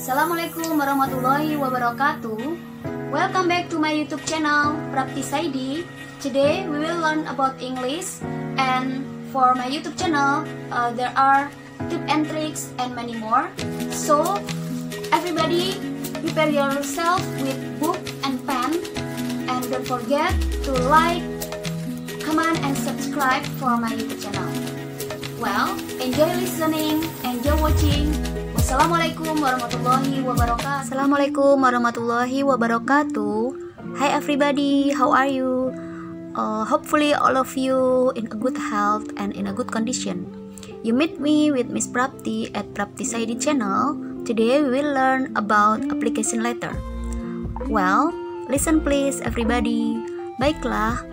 Assalamualaikum warahmatullahi wabarakatuh. Welcome back to my YouTube channel, Prapti Saidi. Today we will learn about English, and for my YouTube channel, there are tips and tricks and many more. So, everybody, prepare yourself with book and pen, and don't forget to like, comment, and subscribe for my YouTube channel. Well, enjoy listening, enjoy watching. Wassalamualaikum warahmatullahi wabarakatuh. Assalamualaikum warahmatullahi wabarakatuh. Hi everybody, how are you? Hopefully all of you in a good health and in a good condition. You meet me with Miss Prapti at Prapti Saidi channel. Today we will learn about application letter. Well, listen please everybody. Baiklah,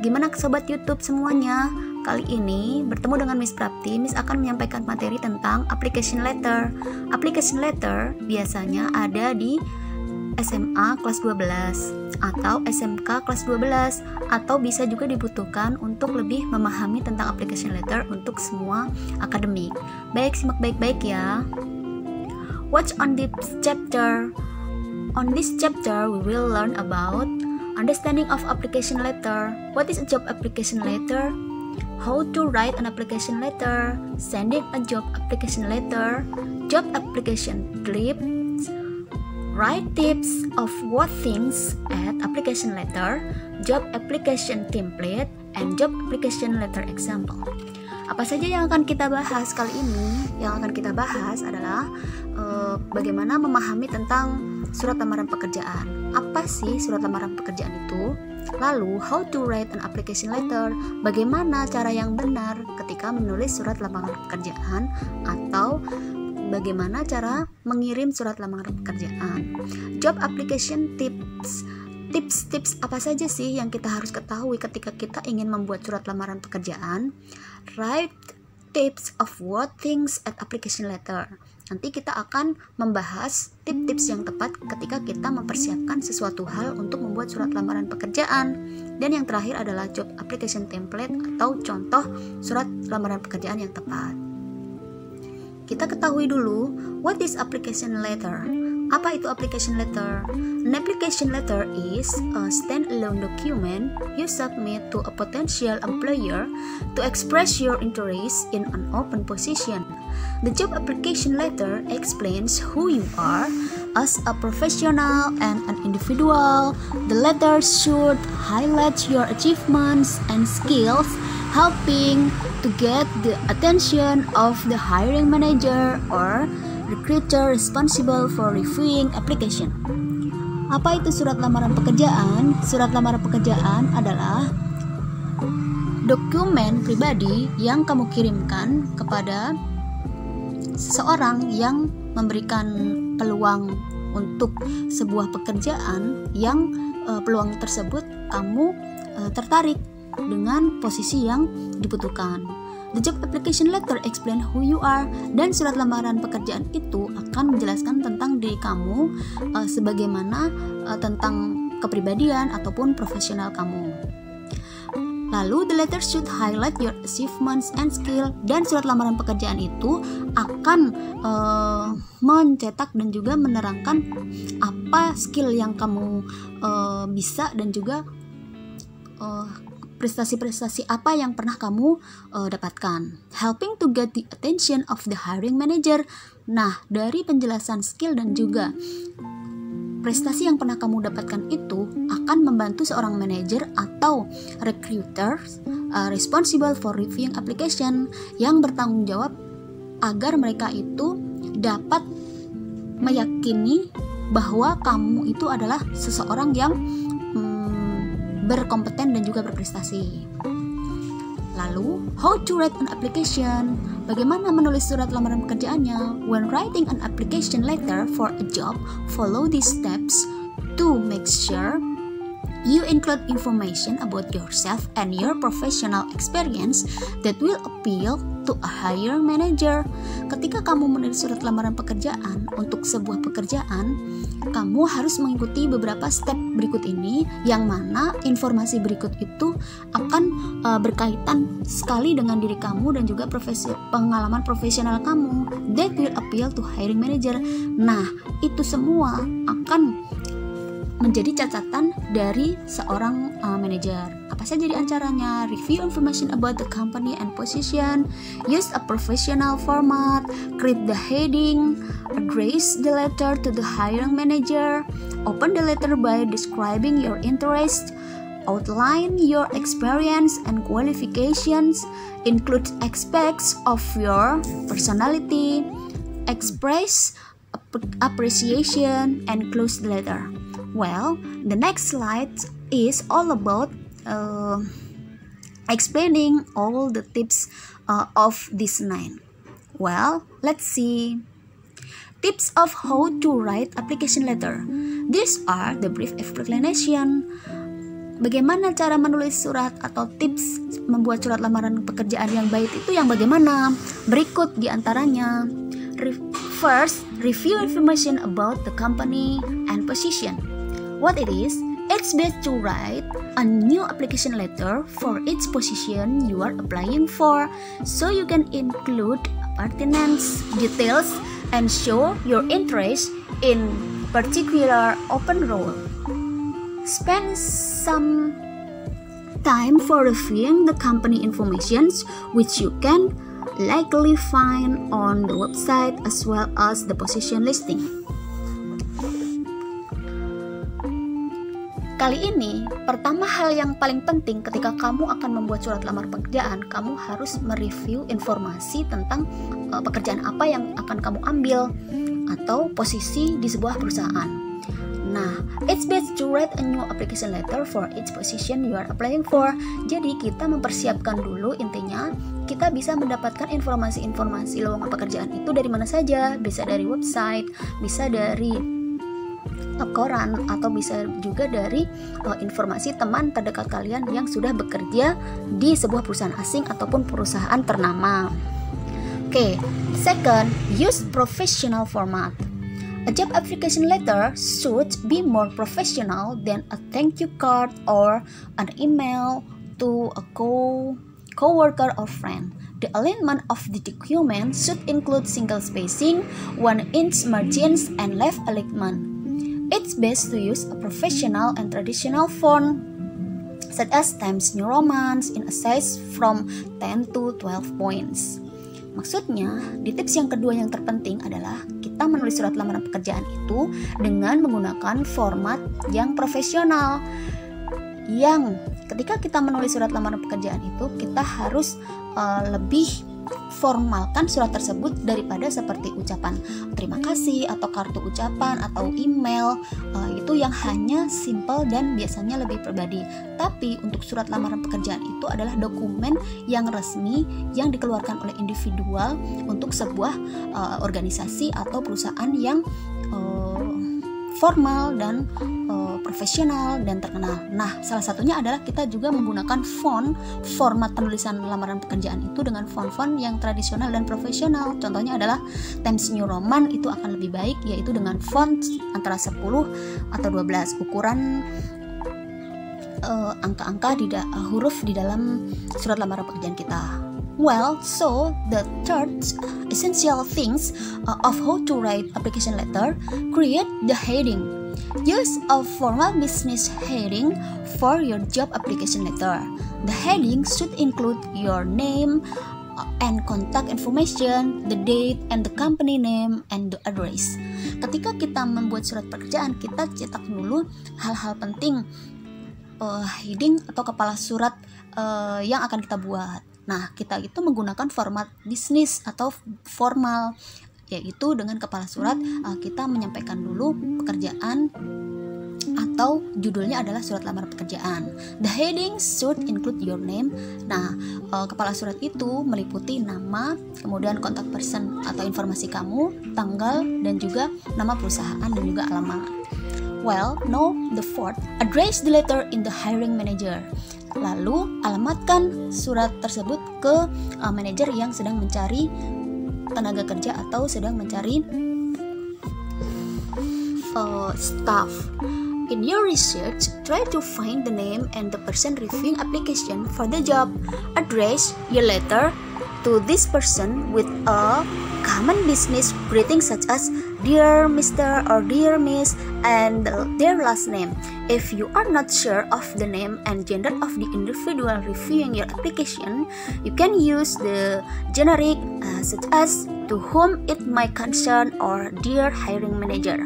gimana sobat YouTube semuanya? Kali ini bertemu dengan Miss Prapti, Miss akan menyampaikan materi tentang application letter. Application letter biasanya ada di SMA kelas 12 atau SMK kelas 12, atau bisa juga dibutuhkan untuk lebih memahami tentang application letter untuk semua akademik. Baik, simak baik-baik ya. Watch on this chapter. On this chapter we will learn about understanding of application letter. What is a job application letter? How to write an application letter, sending a job application letter, job application tips, write tips of what things at application letter, job application template, and job application letter example. Apa saja yang akan kita bahas kali ini? Yang akan kita bahas adalah bagaimana memahami tentang surat lamaran pekerjaan. Apa sih surat lamaran pekerjaan itu? Lalu, how to write an application letter, bagaimana cara yang benar ketika menulis surat lamaran pekerjaan, atau bagaimana cara mengirim surat lamaran pekerjaan. Job application tips. Tips-tips apa saja sih yang kita harus ketahui ketika kita ingin membuat surat lamaran pekerjaan? Write tips of what things at application letter. Nanti kita akan membahas tips-tips yang tepat ketika kita mempersiapkan sesuatu hal untuk membuat surat lamaran pekerjaan. Dan yang terakhir adalah job application template atau contoh surat lamaran pekerjaan yang tepat. Kita ketahui dulu, what is application letter? Apa itu application letter? An application letter is a stand-alone document you submit to a potential employer to express your interest in an open position. The job application letter explains who you are as a professional and an individual. The letter should highlight your achievements and skills, helping to get the attention of the hiring manager or recruiter responsible for reviewing application. Apa itu surat lamaran pekerjaan? Surat lamaran pekerjaan adalah dokumen pribadi yang kamu kirimkan kepada seseorang yang memberikan peluang untuk sebuah pekerjaan yang peluang tersebut kamu tertarik dengan posisi yang dibutuhkan. The job application letter explain who you are, dan surat lamaran pekerjaan itu akan menjelaskan tentang diri kamu sebagaimana tentang kepribadian ataupun profesional kamu. Lalu, the letter should highlight your achievements and skill, dan surat lamaran pekerjaan itu akan mencetak dan juga menerangkan apa skill yang kamu bisa dan juga prestasi-prestasi apa yang pernah kamu dapatkan. Helping to get the attention of the hiring manager. Nah, dari penjelasan skill dan juga prestasi yang pernah kamu dapatkan itu akan membantu seorang manajer atau recruiter responsible for reviewing application, yang bertanggung jawab agar mereka itu dapat meyakini bahwa kamu itu adalah seseorang yang berkompeten dan juga berprestasi. Lalu, how to write an application? Bagaimana menulis surat lamaran pekerjaannya? When writing an application letter for a job, follow these steps to make sure You include information about yourself and your professional experience that will appeal to a hiring manager. Ketika kamu menulis surat lamaran pekerjaan untuk sebuah pekerjaan, kamu harus mengikuti beberapa step berikut ini, yang mana informasi berikut itu akan berkaitan sekali dengan diri kamu dan juga pengalaman profesional kamu that will appeal to hiring manager. Nah, itu semua akan menjadi catatan dari seorang manajer. Apa saja di antaranya? Review information about the company and position, use a professional format, create the heading, address the letter to the hiring manager, open the letter by describing your interest, outline your experience and qualifications, include aspects of your personality, express appreciation, and close the letter. Well, the next slide is all about explaining all the tips of this 9. Well, let's see. Tips of how to write application letter. These are the brief explanation. Bagaimana cara menulis surat atau tips membuat surat lamaran pekerjaan yang baik itu yang bagaimana? Berikut di antaranya. First, review information about the company and position. What it is, it's best to write a new application letter for each position you are applying for, so you can include pertinent details and show your interest in particular open role. Spend some time for reviewing the company information, which you can likely find on the website as well as the position listing. Kali ini, pertama hal yang paling penting ketika kamu akan membuat surat lamar pekerjaan, kamu harus mereview informasi tentang pekerjaan apa yang akan kamu ambil atau posisi di sebuah perusahaan. Nah, it's best to write a new application letter for each position you are applying for. Jadi kita mempersiapkan dulu, intinya kita bisa mendapatkan informasi-informasi lowongan pekerjaan itu dari mana saja, bisa dari website, bisa dari koran, atau bisa juga dari informasi teman terdekat kalian yang sudah bekerja di sebuah perusahaan asing ataupun perusahaan ternama. Okay, second, use professional format. A job application letter should be more professional than a thank you card or an email to a co-worker or friend. The alignment of the document should include single spacing, 1-inch margins, and left alignment. It's best to use a professional and traditional font, such as Times New Roman, in a size from 10 to 12 points. Maksudnya, di tips yang kedua yang terpenting adalah kita menulis surat lamaran pekerjaan itu dengan menggunakan format yang profesional. Yang ketika kita menulis surat lamaran pekerjaan itu, kita harus lebih formalkan surat tersebut daripada seperti ucapan terima kasih atau kartu ucapan atau email, itu yang hanya simple dan biasanya lebih pribadi. Tapi untuk surat lamaran pekerjaan itu adalah dokumen yang resmi yang dikeluarkan oleh individual untuk sebuah organisasi atau perusahaan yang formal dan profesional dan terkenal. Nah, salah satunya adalah kita juga menggunakan format penulisan lamaran pekerjaan itu dengan font-font yang tradisional dan profesional. Contohnya adalah Times New Roman, itu akan lebih baik, yaitu dengan font antara 10 atau 12 ukuran angka-angka huruf di dalam surat lamaran pekerjaan kita. Well, so the third essential things of how to write application letter, create the heading. Use a formal business heading for your job application letter. The heading should include your name and contact information, the date, and the company name and the address. Ketika kita membuat surat pekerjaan, kita cetak dulu hal-hal penting heading atau kepala surat yang akan kita buat. Nah, kita itu menggunakan format bisnis atau formal, yaitu dengan kepala surat kita menyampaikan dulu pekerjaan atau judulnya adalah surat lamaran pekerjaan. The heading should include your name. Nah, kepala surat itu meliputi nama, kemudian kontak person atau informasi kamu, tanggal, dan juga nama perusahaan dan juga alamat. Well, no, the fourth, address the letter in the hiring manager. Lalu alamatkan surat tersebut ke manajer yang sedang mencari tenaga kerja atau sedang mencari staff. In your research, try to find the name and the person reviewing application for the job. Address your letter to this person with a common business greeting such as Dear Mr. or Dear Miss and their last name. If you are not sure of the name and gender of the individual reviewing your application, you can use the generic such as to whom it might concern or Dear Hiring Manager.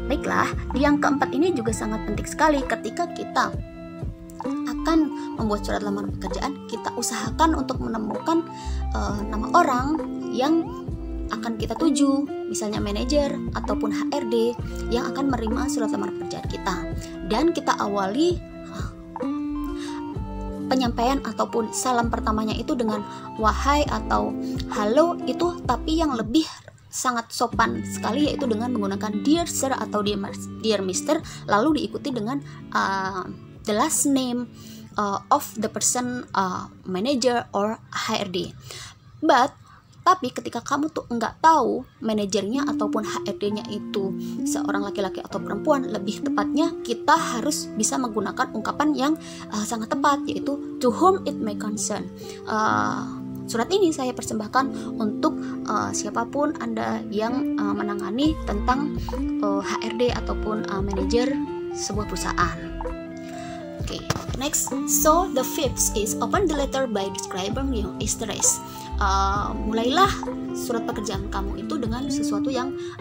Baiklah, yang keempat ini juga sangat penting sekali ketika kita akan membuat surat lamaran pekerjaan. Kita usahakan untuk menemukan nama orang yang akan kita tuju, misalnya manajer ataupun HRD yang akan menerima surat lamaran pekerjaan kita. Dan kita awali penyampaian ataupun salam pertamanya itu dengan wahai atau halo itu, tapi yang lebih sangat sopan sekali yaitu dengan menggunakan dear sir atau dear mister, lalu diikuti dengan the last name of the person, manager or HRD. Tapi ketika kamu tuh nggak tahu manajernya ataupun HRD-nya itu seorang laki-laki atau perempuan, lebih tepatnya kita harus bisa menggunakan ungkapan yang sangat tepat, yaitu to whom it may concern. Surat ini saya persembahkan untuk siapapun Anda yang menangani tentang HRD ataupun manajer sebuah perusahaan. Okay, next. So the fifth is open the letter by describing your interest. Mulailah surat pekerjaan kamu itu dengan sesuatu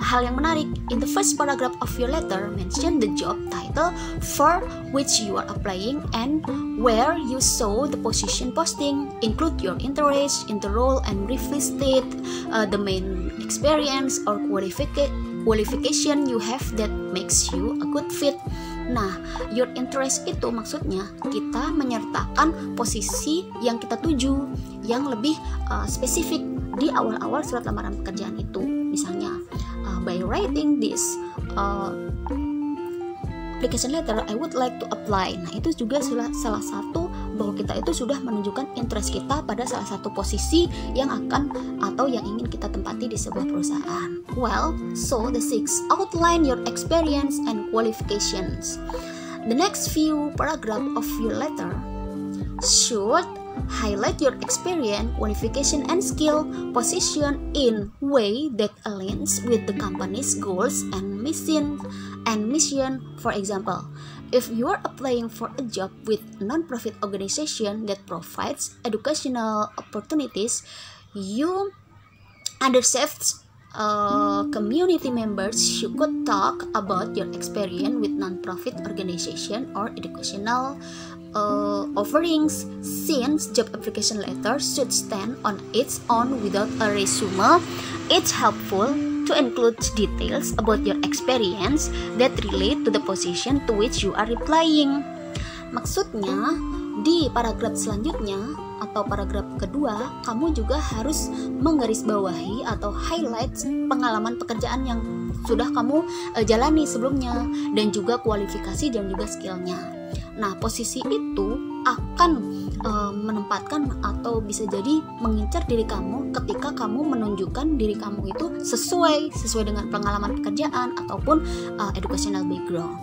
hal yang menarik. In the first paragraph of your letter, mention the job title for which you are applying and where you saw the position posting. Include your interest in the role and briefly state the main experience or qualification you have that makes you a good fit. Nah, your interest itu maksudnya kita menyertakan posisi yang kita tuju yang lebih spesifik di awal-awal surat lamaran pekerjaan itu. Misalnya, by writing this application letter, I would like to apply. Nah, itu juga salah satu bahwa kita itu sudah menunjukkan interest kita pada salah satu posisi yang akan atau yang ingin kita tempati di sebuah perusahaan. Well, so the sixth, outline your experience and qualifications. The next few paragraphs of your letter should highlight your experience, qualification, and skill position in way that aligns with the company's goals and mission. For example, if you are applying for a job with a non-profit organization that provides educational opportunities, you underserved community members you could talk about your experience with non-profit organization or educational offerings. Since job application letter should stand on its own without a resume, it's helpful to include details about your experience that relate to the position to which you are replying. Maksudnya, di paragraf selanjutnya atau paragraf kedua, kamu juga harus menggarisbawahi atau highlight pengalaman pekerjaan yang sudah kamu jalani sebelumnya dan juga kualifikasi dan juga skillnya. Nah, posisi itu akan menempatkan atau bisa jadi mengincar diri kamu ketika kamu menunjukkan diri kamu itu sesuai dengan pengalaman pekerjaan ataupun educational background.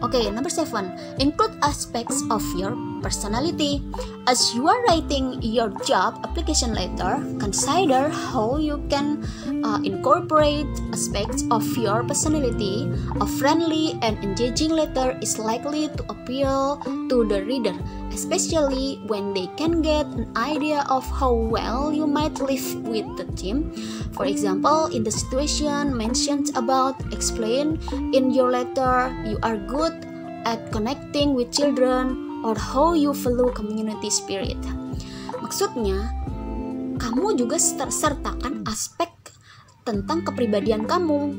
Okay, number 7, include aspects of your personality. As you are writing your job application letter, consider how you can incorporate aspects of your personality. A friendly and engaging letter is likely to appeal to the reader, especially when they can get an idea of how well you might live with the team. For example, in the situation mentioned above, explain in your letter you are good at connecting with children or how you value community spirit. Maksudnya, kamu juga sertakan aspek tentang kepribadian kamu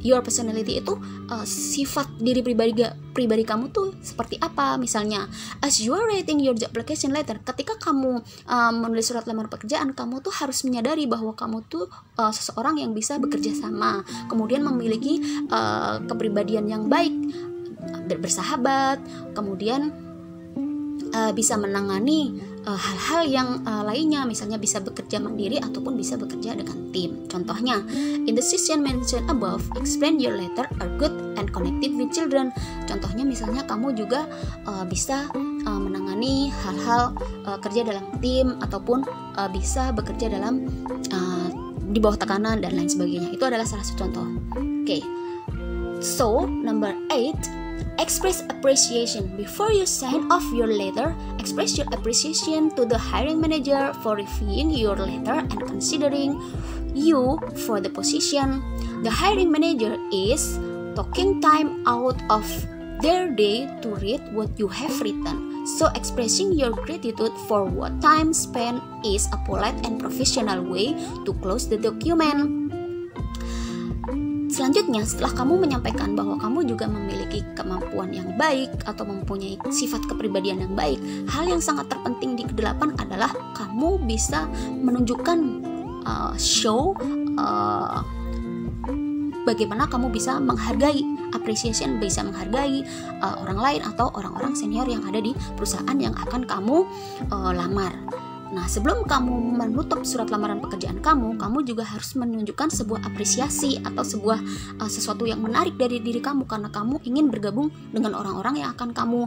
your personality itu sifat diri pribadi kamu tuh seperti apa. Misalnya, as you are writing your job application letter, ketika kamu menulis surat lamaran pekerjaan, kamu tuh harus menyadari bahwa kamu tuh seseorang yang bisa bekerja sama, kemudian memiliki kepribadian yang baik, bersahabat, kemudian bisa menangani hal-hal yang lainnya, misalnya bisa bekerja mandiri ataupun bisa bekerja dengan tim. Contohnya, in the section mentioned above, explain your letter are good and connected with children. Contohnya misalnya kamu juga bisa menangani hal-hal kerja dalam tim ataupun bisa bekerja dalam di bawah tekanan dan lain sebagainya. Itu adalah salah satu contoh. Oke. So, number 8, express appreciation. Before you sign off your letter, express your appreciation to the hiring manager for reviewing your letter and considering you for the position. The hiring manager is taking time out of their day to read what you have written. So expressing your gratitude for what time spent is a polite and professional way to close the document. Selanjutnya, setelah kamu menyampaikan bahwa kamu juga memiliki kemampuan yang baik atau mempunyai sifat kepribadian yang baik, hal yang sangat terpenting di ke-8 adalah kamu bisa menunjukkan bagaimana kamu bisa menghargai, appreciation, bisa menghargai orang lain atau orang-orang senior yang ada di perusahaan yang akan kamu lamar. Nah, sebelum kamu menutup surat lamaran pekerjaan kamu juga harus menunjukkan sebuah apresiasi atau sebuah sesuatu yang menarik dari diri kamu, karena kamu ingin bergabung dengan orang-orang yang akan kamu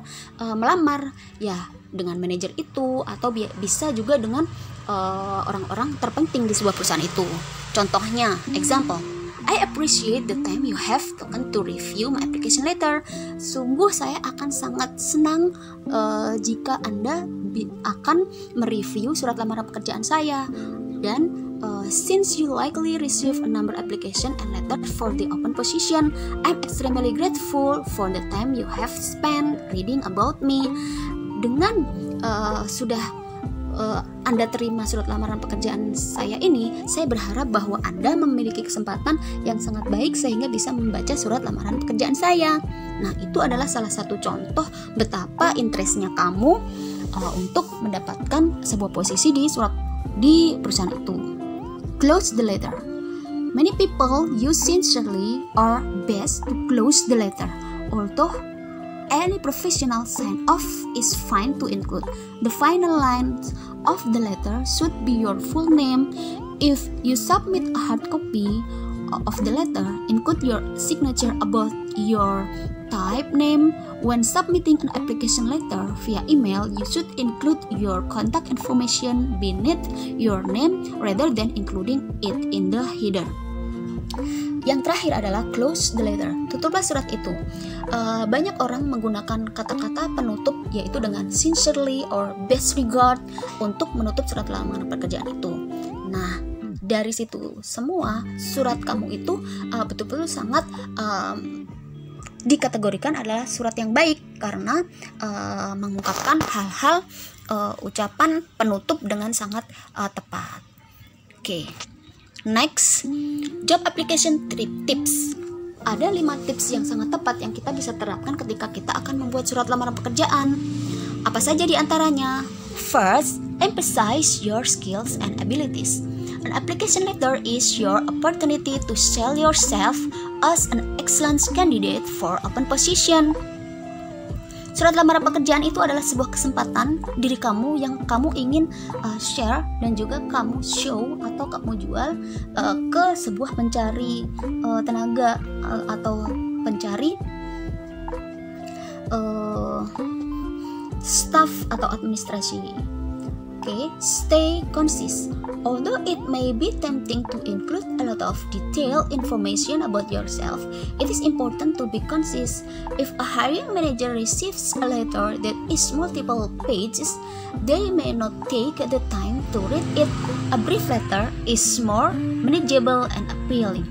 melamar, ya dengan manajer itu atau bisa juga dengan orang-orang terpenting di sebuah perusahaan itu. Contohnya, example, I appreciate the time you have taken to review my application letter. Sungguh saya akan sangat senang jika Anda akan mereview surat lamaran pekerjaan saya. Dan since you likely receive a number application and letter for the open position, I'm extremely grateful for the time you have spent reading about me. Dengan sudah Anda terima surat lamaran pekerjaan saya ini, saya berharap bahwa Anda memiliki kesempatan yang sangat baik sehingga bisa membaca surat lamaran pekerjaan saya. Nah, itu adalah salah satu contoh betapa interestnya kamu untuk mendapatkan sebuah posisi di perusahaan itu. Close the letter. Many people use sincerely or best to close the letter. Although any professional sign-off is fine to include. The final lines of the letter should be your full name. If you submit a hard copy of the letter, include your signature about your type name. When submitting an application letter via email, you should include your contact information beneath your name rather than including it in the header. Yang terakhir adalah close the letter. Tutuplah surat itu. Banyak orang menggunakan kata-kata penutup yaitu dengan sincerely or best regard untuk menutup surat lamaran pekerjaan itu. Nah, dari situ semua surat kamu itu betul-betul sangat dikategorikan adalah surat yang baik karena mengungkapkan hal-hal ucapan penutup dengan sangat tepat. Oke. Next, job application tips. Ada 5 tips yang sangat tepat yang kita bisa terapkan ketika kita akan membuat surat lamaran pekerjaan. Apa saja di antaranya? First, emphasize your skills and abilities. An application letter is your opportunity to sell yourself as an excellent candidate for open position. Surat lamaran pekerjaan itu adalah sebuah kesempatan diri kamu yang kamu ingin share dan juga kamu show atau kamu jual ke sebuah pencari tenaga atau pencari staff atau administrasi. Okay, stay concise. Although it may be tempting to include a lot of detailed information about yourself, it is important to be concise. If a hiring manager receives a letter that is multiple pages, they may not take the time to read it. A brief letter is more manageable and appealing.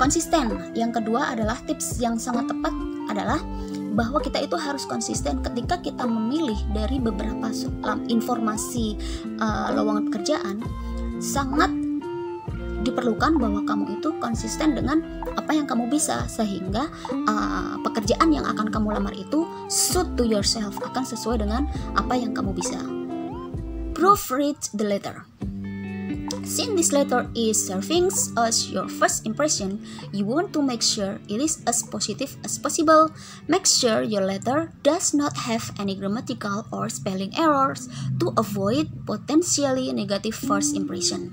Konsisten. Yang kedua adalah tips yang sangat tepat adalah bahwa kita itu harus konsisten ketika kita memilih dari beberapa informasi lowongan pekerjaan. Sangat diperlukan bahwa kamu itu konsisten dengan apa yang kamu bisa, sehingga pekerjaan yang akan kamu lamar itu suit to yourself, akan sesuai dengan apa yang kamu bisa. Proofread the letter. Since this letter is serving as your first impression, you want to make sure it is as positive as possible. Make sure your letter does not have any grammatical or spelling errors to avoid potentially negative first impression.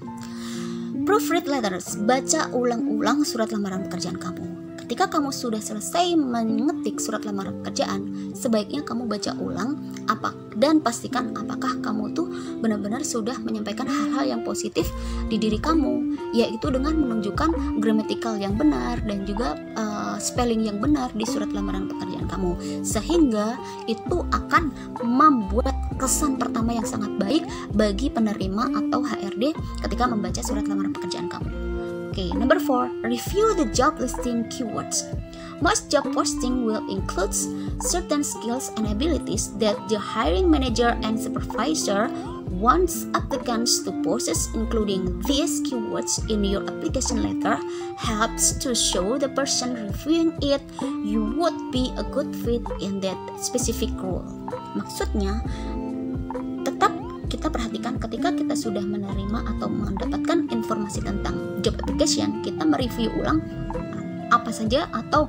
Proofread letters. Baca ulang-ulang surat lamaran pekerjaan kamu. Ketika kamu sudah selesai mengetik surat lamaran pekerjaan, sebaiknya kamu baca ulang dan pastikan apakah kamu tuh benar-benar sudah menyampaikan hal-hal yang positif di diri kamu, yaitu dengan menunjukkan grammatical yang benar dan juga spelling yang benar di surat lamaran pekerjaan kamu, sehingga itu akan membuat kesan pertama yang sangat baik bagi penerima atau HRD ketika membaca surat lamaran pekerjaan kamu. Okay, number 4, review the job listing keywords. Most job posting will include certain skills and abilities that the hiring manager and supervisor wants applicants to possess. Including these keywords in your application letter helps to show the person reviewing it you would be a good fit in that specific role. Maksudnya, tetap kita perhatikan ketika kita sudah menerima atau mendapatkan informasi tentang job application, kita mereview ulang apa saja atau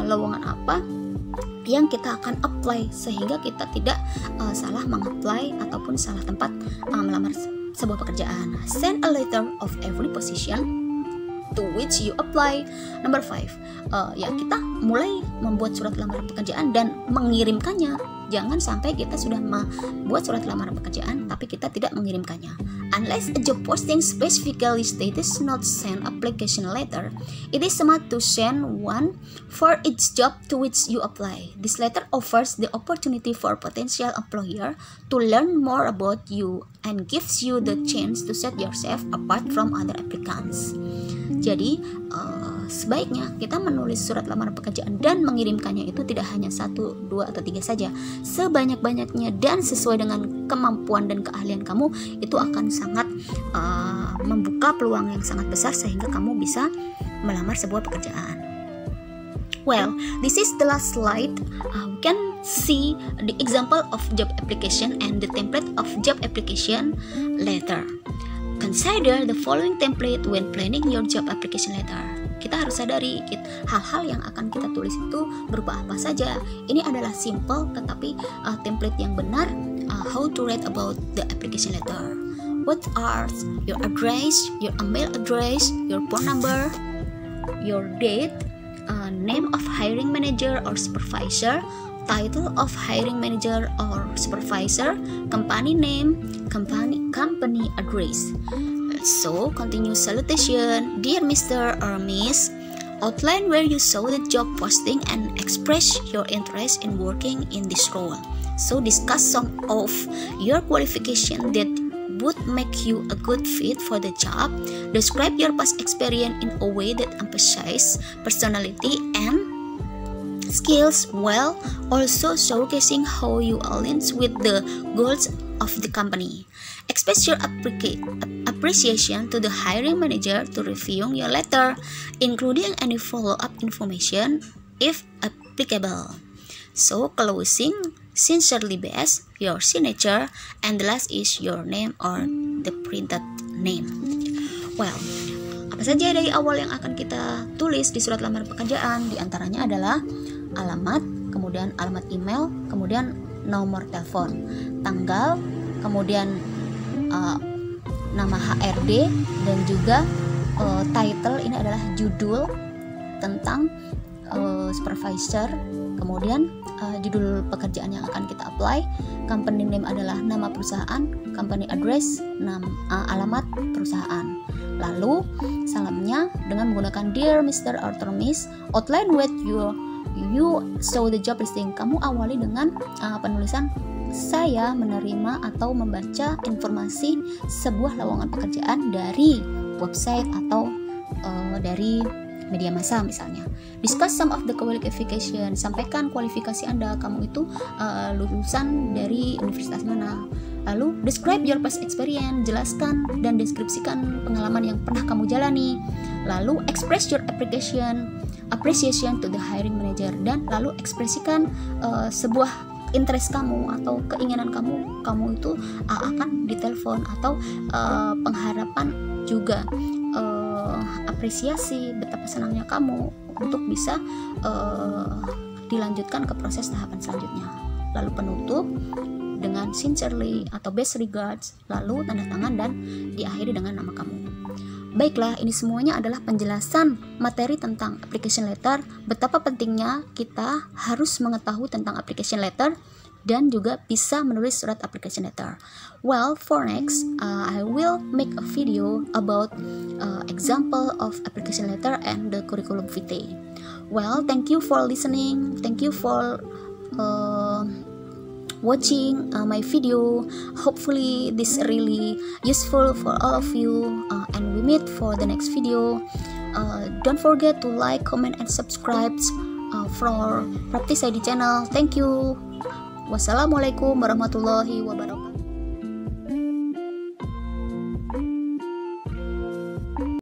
lowongan apa yang kita akan apply, sehingga kita tidak salah mengapply ataupun salah tempat melamar sebuah pekerjaan. Send a letter of every position to which you apply. Number 5, kita mulai membuat surat lamaran pekerjaan dan mengirimkannya. Jangan sampai kita sudah membuat surat lamaran pekerjaan tapi kita tidak mengirimkannya. Unless a job posting specifically states not send application letter, it is smart to send one for each job to which you apply. This letter offers the opportunity for potential employer to learn more about you and gives you the chance to set yourself apart from other applicants. Jadi sebaiknya kita menulis surat lamaran pekerjaan dan mengirimkannya itu tidak hanya 1, 2, atau 3 saja, sebanyak-banyaknya dan sesuai dengan kemampuan dan keahlian kamu. Itu akan sangat membuka peluang yang sangat besar sehingga kamu bisa melamar sebuah pekerjaan. Well, this is the last slide. We can see the example of job application and the template of job application letter. Consider the following template when planning your job application letter. Kita harus sadari hal-hal yang akan kita tulis itu berupa apa saja. Ini adalah simple tetapi template yang benar. How to write about the application letter. What are your address, your email address, your phone number, your date, name of hiring manager or supervisor, title of hiring manager or supervisor, company name, company address. So, continue salutation. Dear Mr. or Miss, outline where you saw the job posting and express your interest in working in this role. So, discuss some of your qualifications that would make you a good fit for the job. Describe your past experience in a way that emphasizes personality and skills while also showcasing how you align with the goals of the company. Express your appreciation to the hiring manager to reviewing your letter, including any follow-up information if applicable. So, closing, sincerely best, your signature, and the last is your name or the printed name. Well, apa saja dari awal yang akan kita tulis di surat lamaran pekerjaan? Di antaranya adalah alamat, kemudian alamat email, kemudian nomor telepon, tanggal, kemudian nama HRD, dan juga title. Ini adalah judul tentang supervisor, kemudian judul pekerjaan yang akan kita apply. Company name adalah nama perusahaan, company address, alamat perusahaan. Lalu salamnya dengan menggunakan Dear Mr. or Miss. Outline what you saw the job listing. Kamu awali dengan penulisan saya menerima atau membaca informasi sebuah lowongan pekerjaan dari website atau dari media massa misalnya. Discuss some of the qualification. Sampaikan kualifikasi Anda. Kamu itu lulusan dari universitas mana, Lalu describe your past experience, jelaskan dan deskripsikan pengalaman yang pernah kamu jalani. Lalu express your appreciation to the hiring manager, dan lalu ekspresikan sebuah interest kamu atau keinginan kamu itu akan ditelepon, atau pengharapan juga apresiasi betapa senangnya kamu untuk bisa dilanjutkan ke proses tahapan selanjutnya. Lalu penutup dengan sincerely atau best regards, lalu tanda tangan dan diakhiri dengan nama kamu. Baiklah, ini semuanya adalah penjelasan materi tentang application letter, betapa pentingnya kita harus mengetahui tentang application letter dan juga bisa menulis surat application letter. Well, for next, I will make a video about example of application letter and the curriculum vitae. Well, thank you for listening. Thank you for watching my video. Hopefully this really useful for all of you, and we meet for the next video. Don't forget to like, comment, and subscribe for Practice ID channel. Thank you. Wassalamualaikum warahmatullahi wabarakatuh.